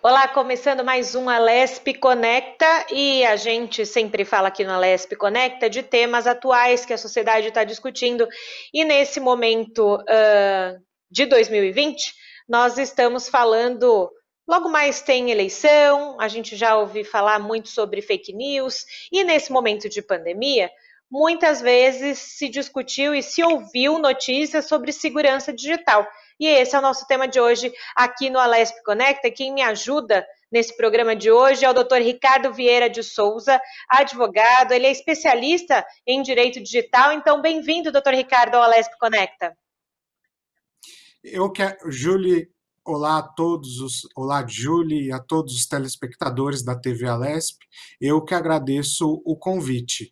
Olá, começando mais um Alesp Conecta e a gente sempre fala aqui no Alesp Conecta de temas atuais que a sociedade está discutindo e nesse momento de 2020 nós estamos falando, logo mais tem eleição, a gente já ouviu falar muito sobre fake news e nesse momento de pandemia muitas vezes se discutiu e se ouviu notícias sobre segurança digital. E esse é o nosso tema de hoje aqui no Alesp Conecta. Quem me ajuda nesse programa de hoje é o Dr. Ricardo Vieira de Souza, advogado. Ele é especialista em direito digital. Então, bem-vindo, Dr. Ricardo, ao Alesp Conecta. Julie, olá a olá, Julie, e a todos os telespectadores da TV Alesp. Eu que agradeço o convite.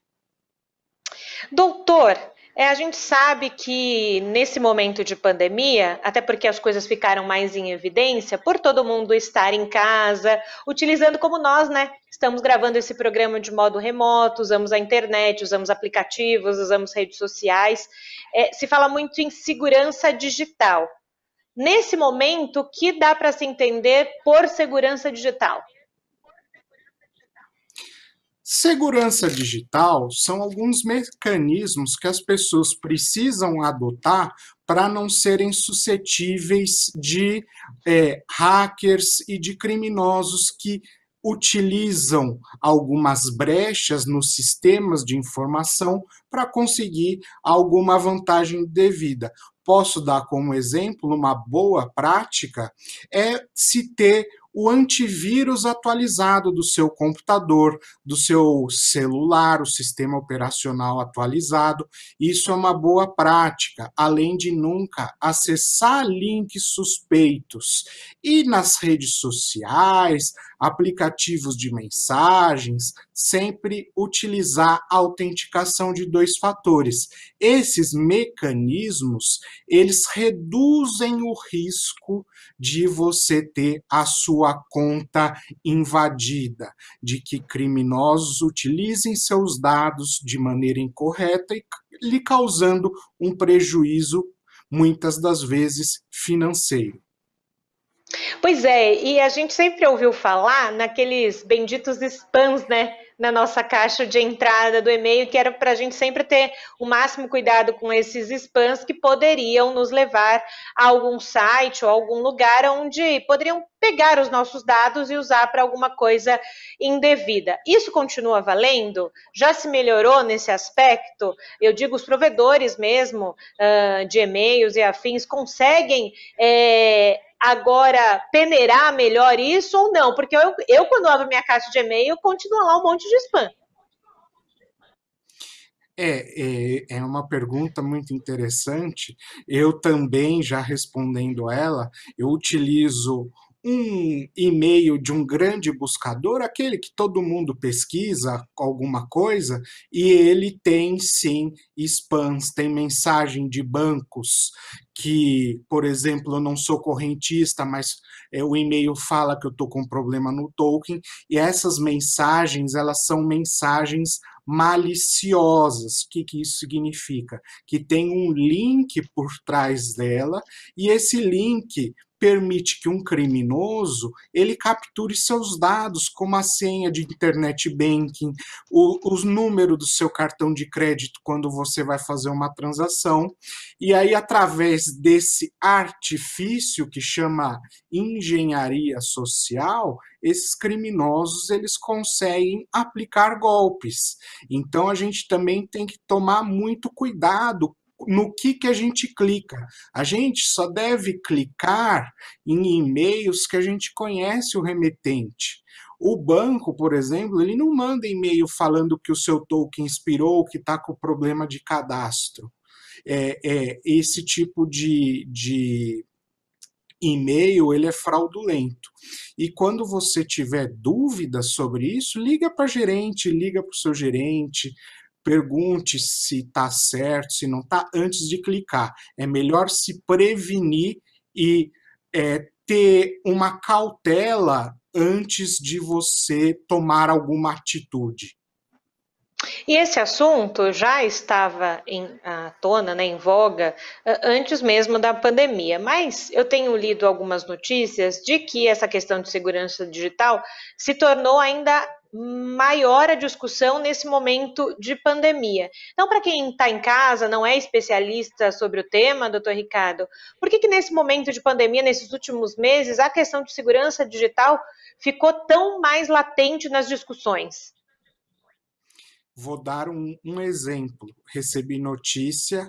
Doutor, a gente sabe que nesse momento de pandemia, até porque as coisas ficaram mais em evidência, por todo mundo estar em casa, utilizando como nós, né? Estamos gravando esse programa de modo remoto, usamos a internet, usamos aplicativos, usamos redes sociais. Se fala muito em segurança digital. Nesse momento, o que dá para se entender por segurança digital? Segurança digital são alguns mecanismos que as pessoas precisam adotar para não serem suscetíveis de hackers e de criminosos que utilizam algumas brechas nos sistemas de informação para conseguir alguma vantagem devida. Posso dar como exemplo uma boa prática é se ter o antivírus atualizado do seu computador, do seu celular, o sistema operacional atualizado. Isso é uma boa prática, além de nunca acessar links suspeitos. E nas redes sociais, aplicativos de mensagens, sempre utilizar a autenticação de dois fatores. Esses mecanismos, eles reduzem o risco de você ter a sua conta invadida, de que criminosos utilizem seus dados de maneira incorreta e lhe causando um prejuízo, muitas das vezes financeiro. Pois é, e a gente sempre ouviu falar naqueles benditos spams, né? Na nossa caixa de entrada do e-mail, que era para a gente sempre ter o máximo cuidado com esses spams que poderiam nos levar a algum site ou algum lugar onde poderiam pegar os nossos dados e usar para alguma coisa indevida. Isso continua valendo? Já se melhorou nesse aspecto? Eu digo, os provedores mesmo de e-mails e afins conseguem agora peneirar melhor isso ou não? Porque eu quando abro minha caixa de e-mail, continua lá um monte de spam. É uma pergunta muito interessante. Eu também, já respondendo ela, eu utilizo um e-mail de um grande buscador, aquele que todo mundo pesquisa alguma coisa, e ele tem sim spams, tem mensagem de bancos que, por exemplo, eu não sou correntista, mas o e-mail fala que eu estou com problema no token, e essas mensagens, elas são mensagens maliciosas. O que isso significa? Que tem um link por trás dela e esse link permite que um criminoso ele capture seus dados, como a senha de internet banking, os números do seu cartão de crédito quando você vai fazer uma transação, e aí através desse artifício que chama engenharia social, esses criminosos eles conseguem aplicar golpes. Então a gente também tem que tomar muito cuidado no que a gente clica. A gente só deve clicar em e-mails que a gente conhece o remetente. O banco, por exemplo, ele não manda e-mail falando que o seu token expirou, que está com problema de cadastro. Esse tipo de e-mail ele é fraudulento. E quando você tiver dúvidas sobre isso, liga para gerente, liga para o seu gerente, pergunte se está certo, se não está, antes de clicar. É melhor se prevenir e ter uma cautela antes de você tomar alguma atitude. E esse assunto já estava à tona, né, em voga, antes mesmo da pandemia, mas eu tenho lido algumas notícias de que essa questão de segurança digital se tornou ainda maior a discussão nesse momento de pandemia. Então, para quem está em casa, não é especialista sobre o tema, doutor Ricardo, por que nesse momento de pandemia, nesses últimos meses, a questão de segurança digital ficou tão mais latente nas discussões? Vou dar um exemplo. Recebi notícia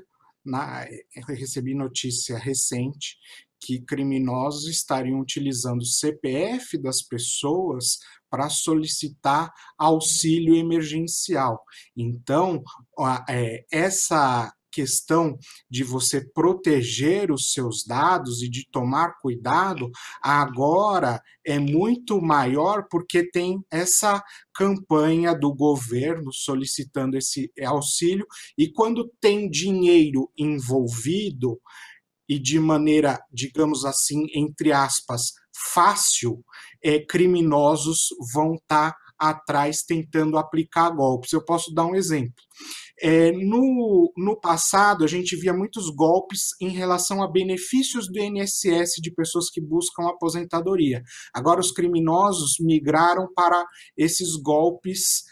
recente que criminosos estariam utilizando o CPF das pessoas para solicitar auxílio emergencial. Então, essa questão de você proteger os seus dados e de tomar cuidado agora é muito maior porque tem essa campanha do governo solicitando esse auxílio, e quando tem dinheiro envolvido e de maneira, digamos assim, entre aspas, fácil, criminosos vão estar atrás tentando aplicar golpes. Eu posso dar um exemplo. No passado, a gente via muitos golpes em relação a benefícios do INSS de pessoas que buscam aposentadoria. Agora, os criminosos migraram para esses golpes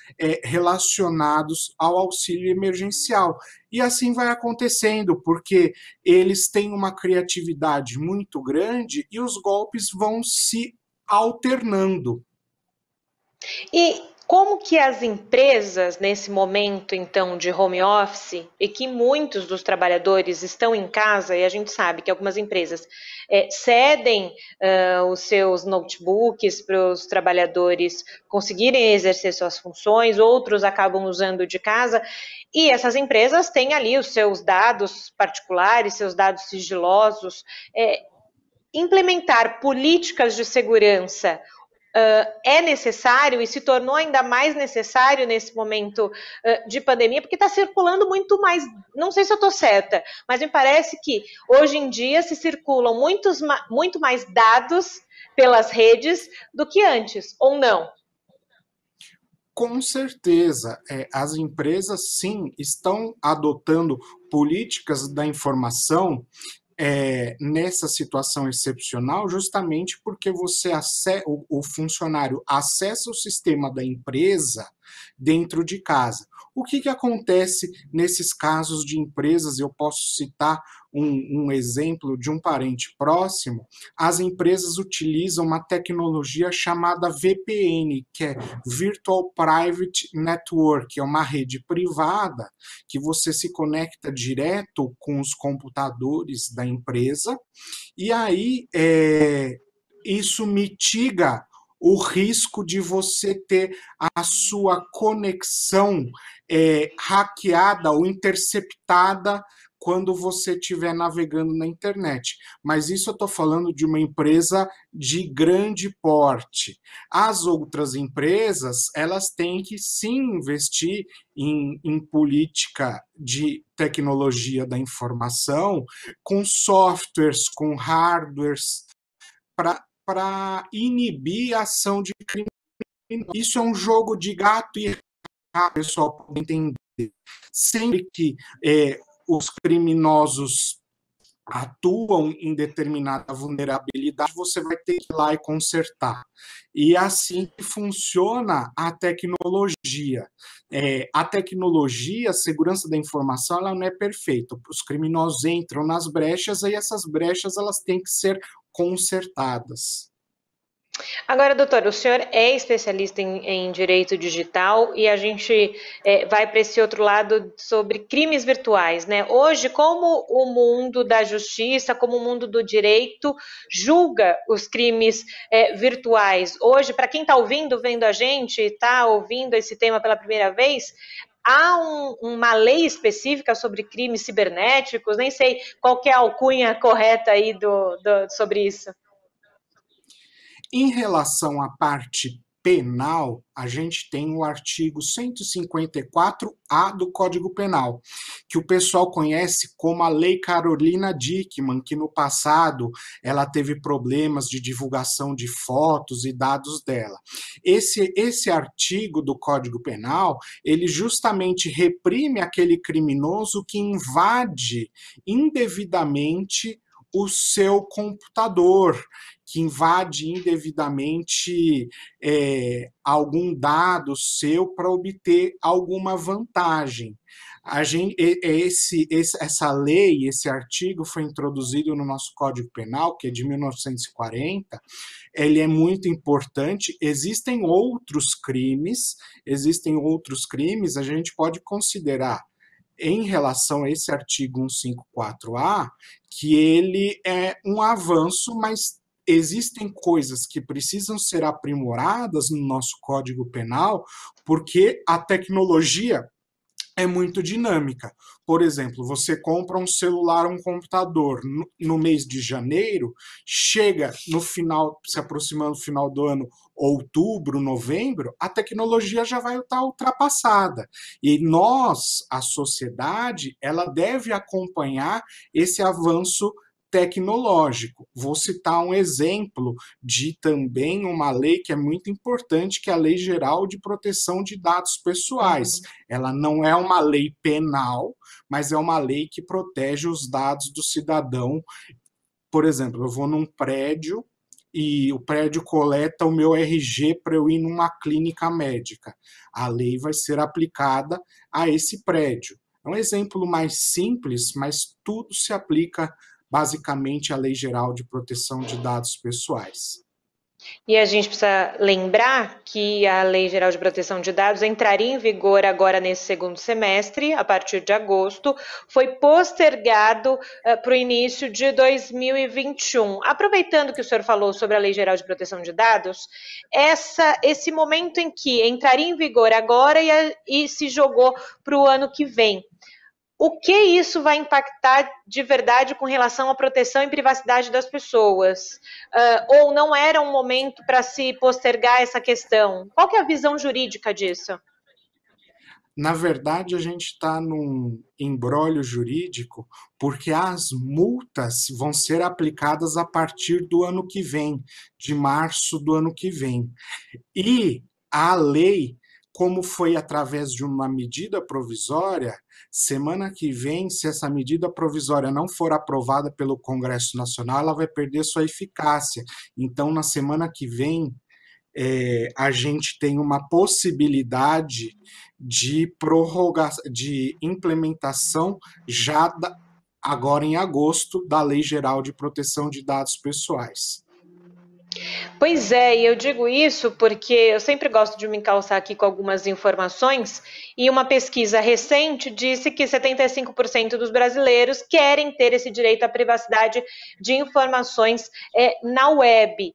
relacionados ao auxílio emergencial. E assim vai acontecendo, porque eles têm uma criatividade muito grande e os golpes vão se alternando. E como que as empresas, nesse momento, então, de home office, e que muitos dos trabalhadores estão em casa, e a gente sabe que algumas empresas cedem os seus notebooks para os trabalhadores conseguirem exercer suas funções, outros acabam usando de casa, e essas empresas têm ali os seus dados particulares, seus dados sigilosos. Implementar políticas de segurança é necessário e se tornou ainda mais necessário nesse momento de pandemia, porque está circulando muito mais, não sei se eu estou certa, mas me parece que hoje em dia se circulam muito mais dados pelas redes do que antes, ou não? Com certeza, as empresas sim estão adotando políticas da informação nessa situação excepcional, justamente porque o funcionário acessa o sistema da empresa dentro de casa. O que acontece nesses casos de empresas? Eu posso citar um exemplo de um parente próximo. As empresas utilizam uma tecnologia chamada VPN, que é Virtual Private Network, é uma rede privada que você se conecta direto com os computadores da empresa, e aí isso mitiga o risco de você ter a sua conexão hackeada ou interceptada quando você estiver navegando na internet. Mas isso eu estou falando de uma empresa de grande porte. As outras empresas, elas têm que sim investir em política de tecnologia da informação, com softwares, com hardwares, para inibir a ação de crime. Isso é um jogo de gato e rato, pessoal, pode entender. Sempre que os criminosos atuam em determinada vulnerabilidade, você vai ter que ir lá e consertar. E é assim que funciona a tecnologia. A tecnologia, a segurança da informação, ela não é perfeita. Os criminosos entram nas brechas, e essas brechas elas têm que ser consertadas. Agora, doutor, o senhor é especialista em direito digital e a gente vai para esse outro lado sobre crimes virtuais, né? Hoje, como o mundo da justiça, como o mundo do direito julga os crimes virtuais? Hoje, para quem está ouvindo, vendo a gente, está ouvindo esse tema pela primeira vez, há uma lei específica sobre crimes cibernéticos? Nem sei qual que é a alcunha correta aí sobre isso. Em relação à parte penal, a gente tem o artigo 154A do Código Penal, que o pessoal conhece como a Lei Carolina Dickmann, que no passado ela teve problemas de divulgação de fotos e dados dela. Esse artigo do Código Penal, ele justamente reprime aquele criminoso que invade indevidamente o seu computador, que invade indevidamente algum dado seu para obter alguma vantagem. Essa lei, esse artigo foi introduzido no nosso Código Penal, que é de 1940, ele é muito importante. Existem outros crimes, a gente pode considerar em relação a esse artigo 154A, que ele é um avanço, mas existem coisas que precisam ser aprimoradas no nosso Código Penal, porque a tecnologia é muito dinâmica. Por exemplo, você compra um celular, um computador no mês de janeiro, chega no final, se aproximando do final do ano, outubro, novembro, a tecnologia já vai estar ultrapassada. E nós, a sociedade, ela deve acompanhar esse avanço tecnológico. Vou citar um exemplo de também uma lei que é muito importante, que é a Lei Geral de Proteção de Dados Pessoais. Ela não é uma lei penal, mas é uma lei que protege os dados do cidadão. Por exemplo, eu vou num prédio e o prédio coleta o meu RG para eu ir numa clínica médica. A lei vai ser aplicada a esse prédio. É um exemplo mais simples, mas tudo se aplica basicamente à Lei Geral de Proteção de Dados Pessoais. E a gente precisa lembrar que a Lei Geral de Proteção de Dados entraria em vigor agora nesse segundo semestre, a partir de agosto, foi postergado para o início de 2021. Aproveitando que o senhor falou sobre a Lei Geral de Proteção de Dados, esse momento em que entraria em vigor agora e se jogou para o ano que vem, o que isso vai impactar de verdade com relação à proteção e privacidade das pessoas? Ou não era um momento para se postergar essa questão? Qual que é a visão jurídica disso? Na verdade, a gente está num imbróglio jurídico porque as multas vão ser aplicadas a partir do ano que vem, de março do ano que vem. E a lei, como foi através de uma medida provisória, semana que vem, se essa medida provisória não for aprovada pelo Congresso Nacional, ela vai perder sua eficácia. Então, na semana que vem, a gente tem uma possibilidade de de implementação já agora em agosto da Lei Geral de Proteção de Dados Pessoais. Pois é, e eu digo isso porque eu sempre gosto de me calçar aqui com algumas informações, e uma pesquisa recente disse que 75% dos brasileiros querem ter esse direito à privacidade de informações na web.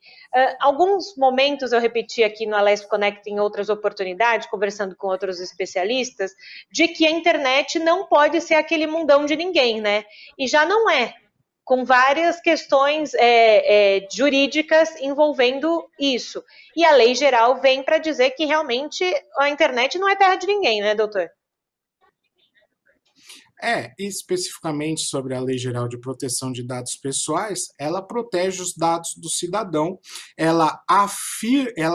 Alguns momentos eu repeti aqui no Alesp Connect em outras oportunidades, conversando com outros especialistas, de que a internet não pode ser aquele mundão de ninguém, né? E já não é, com várias questões jurídicas envolvendo isso. E a lei geral vem para dizer que realmente a internet não é terra de ninguém, né, doutor? Especificamente sobre a Lei Geral de Proteção de Dados Pessoais, ela protege os dados do cidadão, ela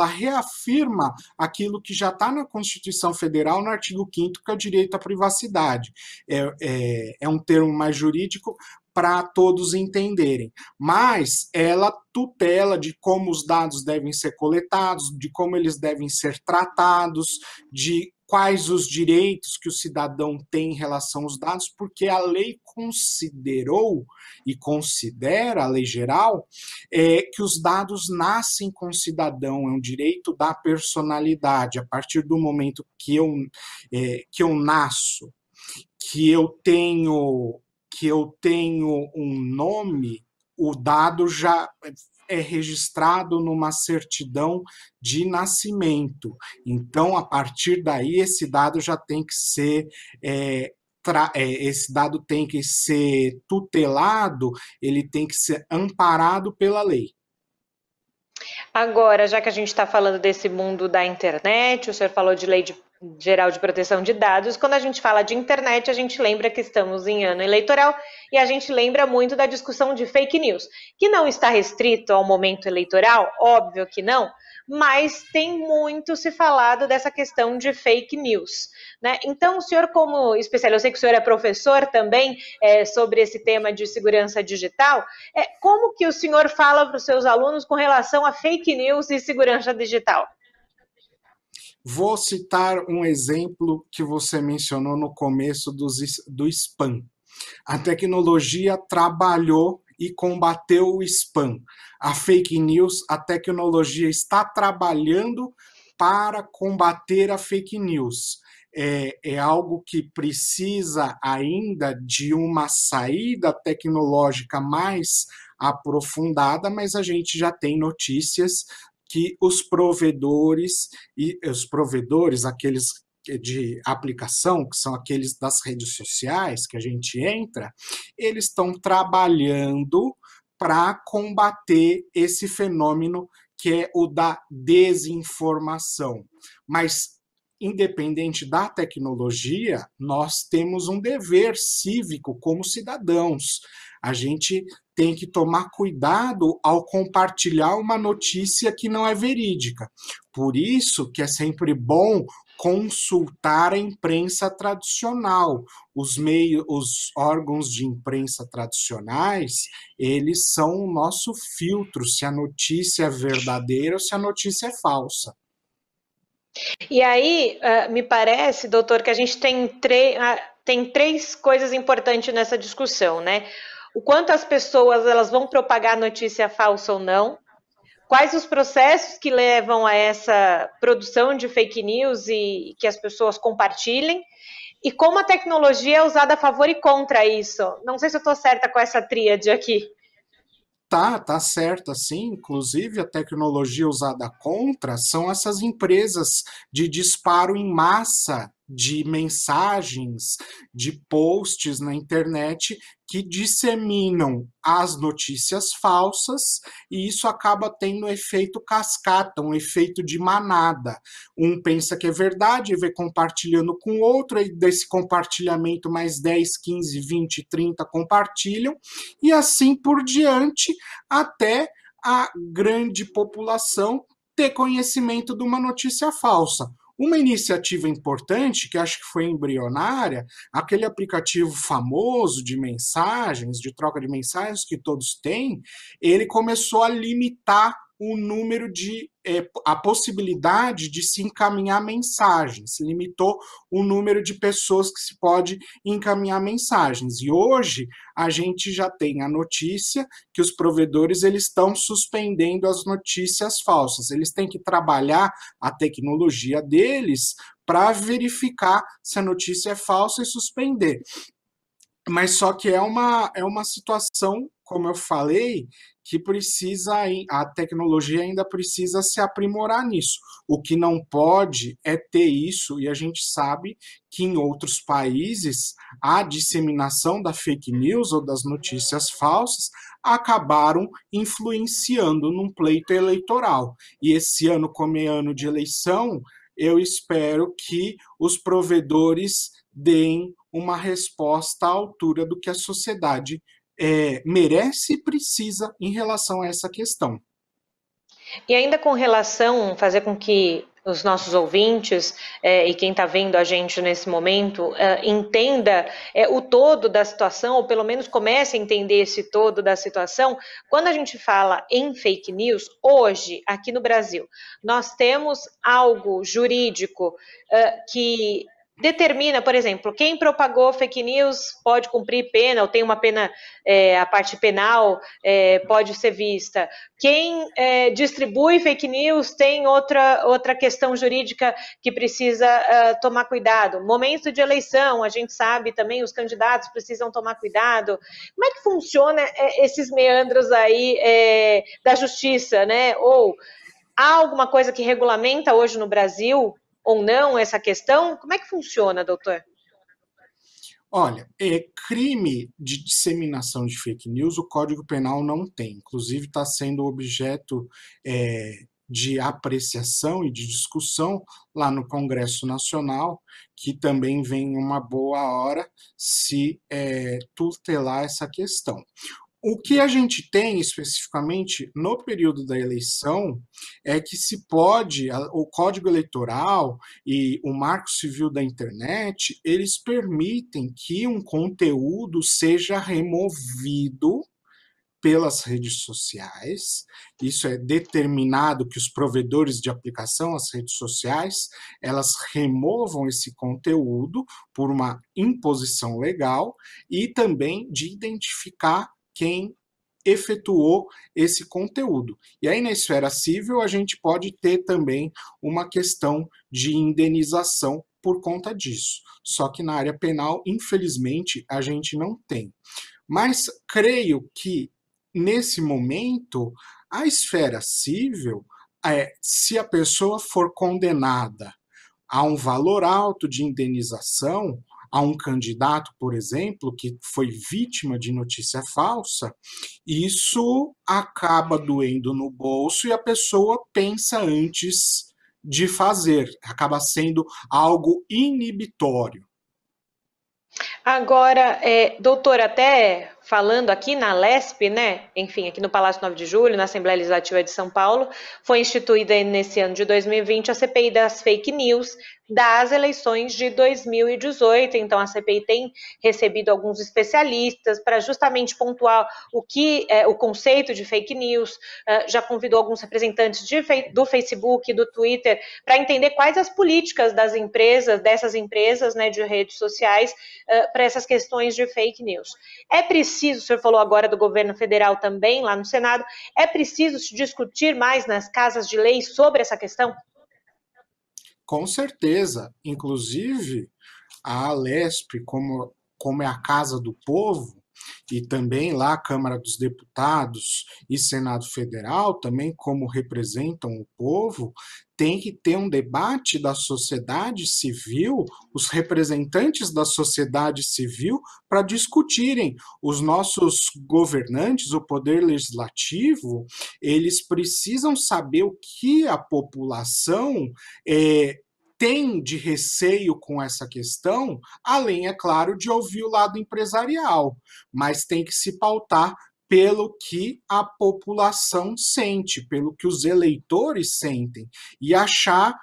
reafirma aquilo que já está na Constituição Federal, no artigo 5º, que é o direito à privacidade. É um termo mais jurídico para todos entenderem, mas ela tutela de como os dados devem ser coletados, de como eles devem ser tratados, de quais os direitos que o cidadão tem em relação aos dados, porque a lei considerou e considera, a lei geral, que os dados nascem com o cidadão, é um direito da personalidade. A partir do momento que eu nasço, que eu tenho um nome, o dado já é registrado numa certidão de nascimento. Então, a partir daí, esse dado já tem que ser esse dado tem que ser tutelado, ele tem que ser amparado pela lei. Agora, já que a gente está falando desse mundo da internet, o senhor falou de geral de proteção de dados. Quando a gente fala de internet, a gente lembra que estamos em ano eleitoral e a gente lembra muito da discussão de fake news, que não está restrito ao momento eleitoral, óbvio que não, mas tem muito se falado dessa questão de fake news, né? Então, o senhor, como especialista, eu sei que o senhor é professor também sobre esse tema de segurança digital, como que o senhor fala para os seus alunos com relação a fake news e segurança digital? Vou citar um exemplo que você mencionou no começo do spam. A tecnologia trabalhou e combateu o spam. A fake news, a tecnologia está trabalhando para combater a fake news. É algo que precisa ainda de uma saída tecnológica mais aprofundada, mas a gente já tem notícias que os provedores, aqueles de aplicação, que são aqueles das redes sociais que a gente entra, eles estão trabalhando para combater esse fenômeno que é o da desinformação. Mas, independente da tecnologia, nós temos um dever cívico como cidadãos. A gente tem que tomar cuidado ao compartilhar uma notícia que não é verídica. Por isso que é sempre bom consultar a imprensa tradicional. Os órgãos de imprensa tradicionais, eles são o nosso filtro, se a notícia é verdadeira ou se a notícia é falsa. E aí, me parece, doutor, que a gente tem três coisas importantes nessa discussão, né? O quanto as pessoas elas vão propagar notícia falsa ou não, quais os processos que levam a essa produção de fake news e que as pessoas compartilhem, e como a tecnologia é usada a favor e contra isso. Não sei se eu estou certa com essa tríade aqui. Tá certo, assim. Inclusive, a tecnologia usada contra são essas empresas de disparo em massa de mensagens, de posts na internet que disseminam as notícias falsas e isso acaba tendo um efeito cascata, um efeito de manada. Um pensa que é verdade e vê compartilhando com o outro, e desse compartilhamento mais 10, 15, 20, 30 compartilham, e assim por diante, até a grande população ter conhecimento de uma notícia falsa. Uma iniciativa importante, que acho que foi embrionária, aquele aplicativo famoso de mensagens, de troca de mensagens que todos têm, ele começou a limitar o número a possibilidade de se encaminhar mensagens, limitou o número de pessoas que se pode encaminhar mensagens. E hoje a gente já tem a notícia que os provedores eles estão suspendendo as notícias falsas. Eles têm que trabalhar a tecnologia deles para verificar se a notícia é falsa e suspender. Mas só que é uma situação, como eu falei, que a tecnologia ainda precisa se aprimorar nisso. O que não pode é ter isso, e a gente sabe que em outros países a disseminação da fake news ou das notícias falsas acabaram influenciando num pleito eleitoral. E esse ano, como é ano de eleição, eu espero que os provedores deem uma resposta à altura do que a sociedade merece e precisa em relação a essa questão. E ainda com relação, fazer com que os nossos ouvintes e quem está vendo a gente nesse momento entenda o todo da situação, ou pelo menos comece a entender esse todo da situação. Quando a gente fala em fake news, hoje, aqui no Brasil, nós temos algo jurídico que determina, por exemplo, quem propagou fake news pode cumprir pena, ou tem uma pena, a parte penal pode ser vista. Quem distribui fake news tem outra questão jurídica que precisa tomar cuidado. Momento de eleição, a gente sabe também, os candidatos precisam tomar cuidado. Como é que funciona esses meandros aí da justiça, né? Ou há alguma coisa que regulamenta hoje no Brasil ou não essa questão? Como é que funciona, doutor? Olha, crime de disseminação de fake news, o Código Penal não tem. Inclusive, está sendo objeto de apreciação e de discussão lá no Congresso Nacional, que também vem uma boa hora se tutelar essa questão. O que a gente tem especificamente no período da eleição é que se pode, o Código Eleitoral e o Marco Civil da Internet, eles permitem que um conteúdo seja removido pelas redes sociais. Isso é determinado que os provedores de aplicação, as redes sociais, elas removam esse conteúdo por uma imposição legal e também de identificar quem efetuou esse conteúdo. E aí, na esfera civil, a gente pode ter também uma questão de indenização por conta disso. Só que na área penal, infelizmente, a gente não tem. Mas creio que, nesse momento, a esfera civil, se a pessoa for condenada a um valor alto de indenização, a um candidato, por exemplo, que foi vítima de notícia falsa, isso acaba doendo no bolso e a pessoa pensa antes de fazer, acaba sendo algo inibitório. Agora, doutor, até falando aqui na LESP, né, enfim, aqui no Palácio 9 de Julho, na Assembleia Legislativa de São Paulo, foi instituída nesse ano de 2020 a CPI das fake news das eleições de 2018. Então, a CPI tem recebido alguns especialistas para justamente pontuar o que é o conceito de fake news, já convidou alguns representantes do Facebook, do Twitter, para entender quais as políticas dessas empresas, né, de redes sociais, para essas questões de fake news. É preciso, o senhor falou agora do governo federal também, lá no Senado, é preciso se discutir mais nas casas de lei sobre essa questão? Com certeza, inclusive a Alesp, como é a Casa do Povo, e também lá a Câmara dos Deputados e Senado Federal, também como representam o povo, tem que ter um debate da sociedade civil, os representantes da sociedade civil, para discutirem. Os nossos governantes, o poder legislativo, eles precisam saber o que a população tem de receio com essa questão, além, é claro, de ouvir o lado empresarial, mas tem que se pautar pelo que a população sente, pelo que os eleitores sentem, e achar,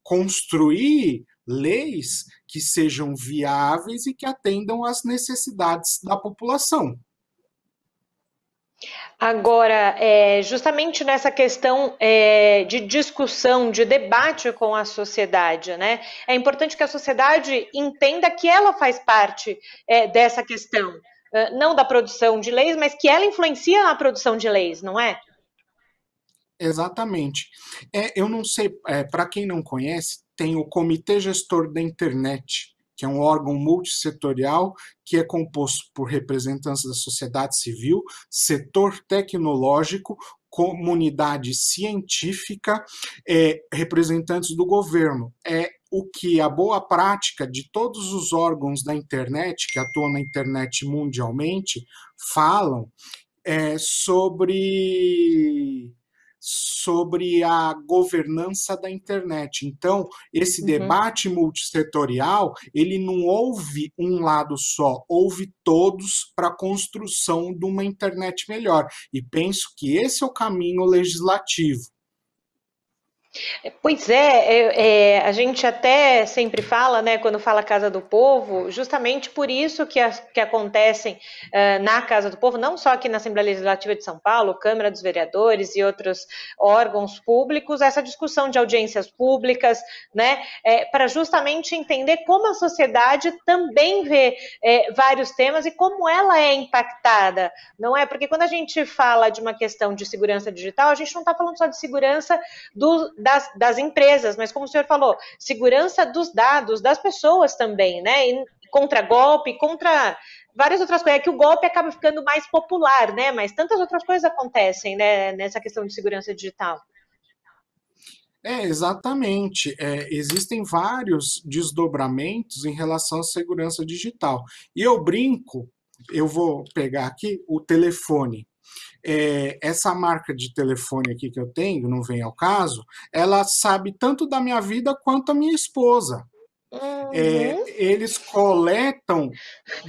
construir leis que sejam viáveis e que atendam às necessidades da população. Agora, justamente nessa questão de discussão, de debate com a sociedade, né? É importante que a sociedade entenda que ela faz parte dessa questão, não da produção de leis, mas que ela influencia na produção de leis, não é? Exatamente. Eu não sei, para quem não conhece, tem o Comitê Gestor da Internet, que é um órgão multissetorial que é composto por representantes da sociedade civil, setor tecnológico, comunidade científica, representantes do governo. É o que a boa prática de todos os órgãos da internet, que atuam na internet mundialmente, falam sobre a governança da internet. Então, esse Uhum. debate multissetorial, ele não ouve um lado só, ouve todos para a construção de uma internet melhor. E penso que esse é o caminho legislativo. Pois a gente até sempre fala, né, quando fala Casa do Povo, justamente por isso que acontecem na Casa do Povo, não só aqui na Assembleia Legislativa de São Paulo, Câmara dos Vereadores e outros órgãos públicos, essa discussão de audiências públicas, né, para justamente entender como a sociedade também vê vários temas e como ela é impactada, não é? Porque quando a gente fala de uma questão de segurança digital, a gente não está falando só de segurança das empresas, mas como o senhor falou, segurança dos dados das pessoas também, né? E contra golpe, contra várias outras coisas. É que o golpe acaba ficando mais popular, né? Mas tantas outras coisas acontecem, né? Nessa questão de segurança digital. exatamente. Existem vários desdobramentos em relação à segurança digital. E eu brinco, eu vou pegar aqui o telefone. Essa marca de telefone aqui que eu tenho, não vem ao caso, ela sabe tanto da minha vida quanto a minha esposa. Uhum. Eles coletam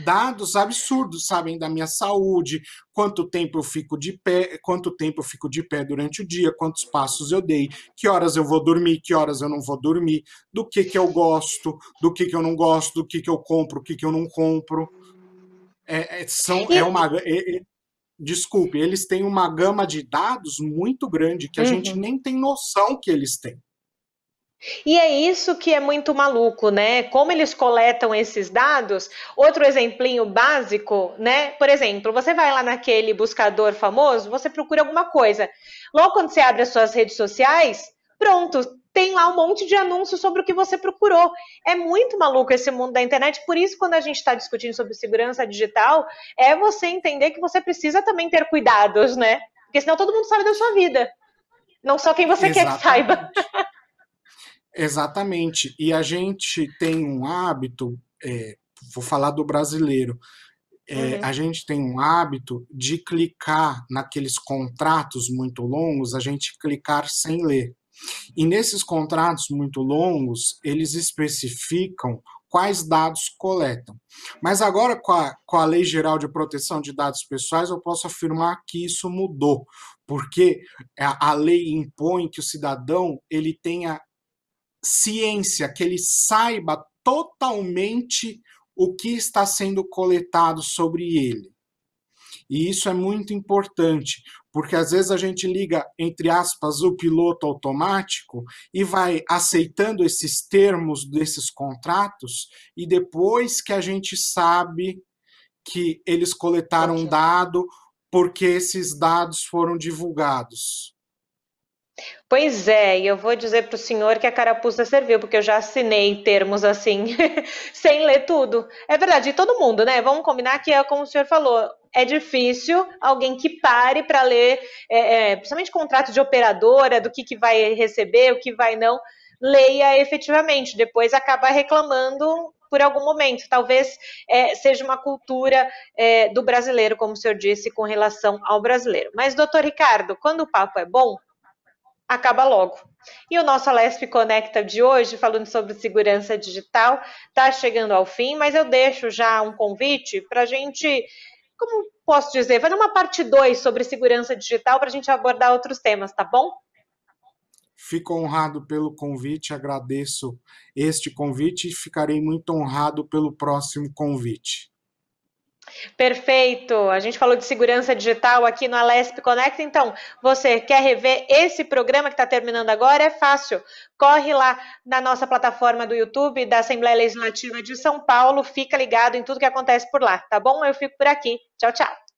dados absurdos, sabem da minha saúde, quanto tempo eu fico de pé, quanto tempo eu fico de pé durante o dia, quantos passos eu dei, que horas eu vou dormir, que horas eu não vou dormir, do que eu gosto, do que eu não gosto, do que eu compro, o que eu não compro. É, é, são, é E, uma, é, é, Desculpe, eles têm uma gama de dados muito grande que a gente uhum. nem tem noção que eles têm. E é isso que é muito maluco, né? Como eles coletam esses dados. Outro exemplinho básico, né? Por exemplo, você vai lá naquele buscador famoso, você procura alguma coisa. Logo quando você abre as suas redes sociais, pronto, tem lá um monte de anúncios sobre o que você procurou. É muito maluco esse mundo da internet, por isso, quando a gente está discutindo sobre segurança digital, é você entender que você precisa também ter cuidados, né? Porque senão todo mundo sabe da sua vida, não só quem você quer que saiba. Exatamente. Exatamente. E a gente tem um hábito, vou falar do brasileiro, Uhum. a gente tem um hábito de clicar naqueles contratos muito longos, a gente clicar sem ler. E nesses contratos muito longos, eles especificam quais dados coletam. Mas agora, com a Lei Geral de Proteção de Dados Pessoais, eu posso afirmar que isso mudou, porque a lei impõe que o cidadão ele tenha ciência, que ele saiba totalmente o que está sendo coletado sobre ele. E isso é muito importante, porque às vezes a gente liga, entre aspas, o piloto automático e vai aceitando esses termos desses contratos, e depois que a gente sabe que eles coletaram um Ok. dado porque esses dados foram divulgados. Pois é, e eu vou dizer para o senhor que a carapuça serviu, porque eu já assinei termos assim, sem ler tudo. É verdade, e todo mundo, né? Vamos combinar que é como o senhor falou, é difícil alguém que pare para ler, principalmente contrato de operadora, do que vai receber, o que vai não, leia efetivamente. Depois acaba reclamando por algum momento. Talvez seja uma cultura do brasileiro, como o senhor disse, com relação ao brasileiro. Mas, doutor Ricardo, quando o papo é bom, acaba logo. E o nosso Alesp Conecta de hoje, falando sobre segurança digital, está chegando ao fim, mas eu deixo já um convite para a gente, como posso dizer, fazer uma parte 2 sobre segurança digital para a gente abordar outros temas, tá bom? Fico honrado pelo convite, agradeço este convite e ficarei muito honrado pelo próximo convite. Perfeito. A gente falou de segurança digital aqui no Alesp Conecta. Então, você quer rever esse programa que está terminando agora? É fácil. Corre lá na nossa plataforma do YouTube da Assembleia Legislativa de São Paulo. Fica ligado em tudo que acontece por lá, tá bom? Eu fico por aqui. Tchau, tchau.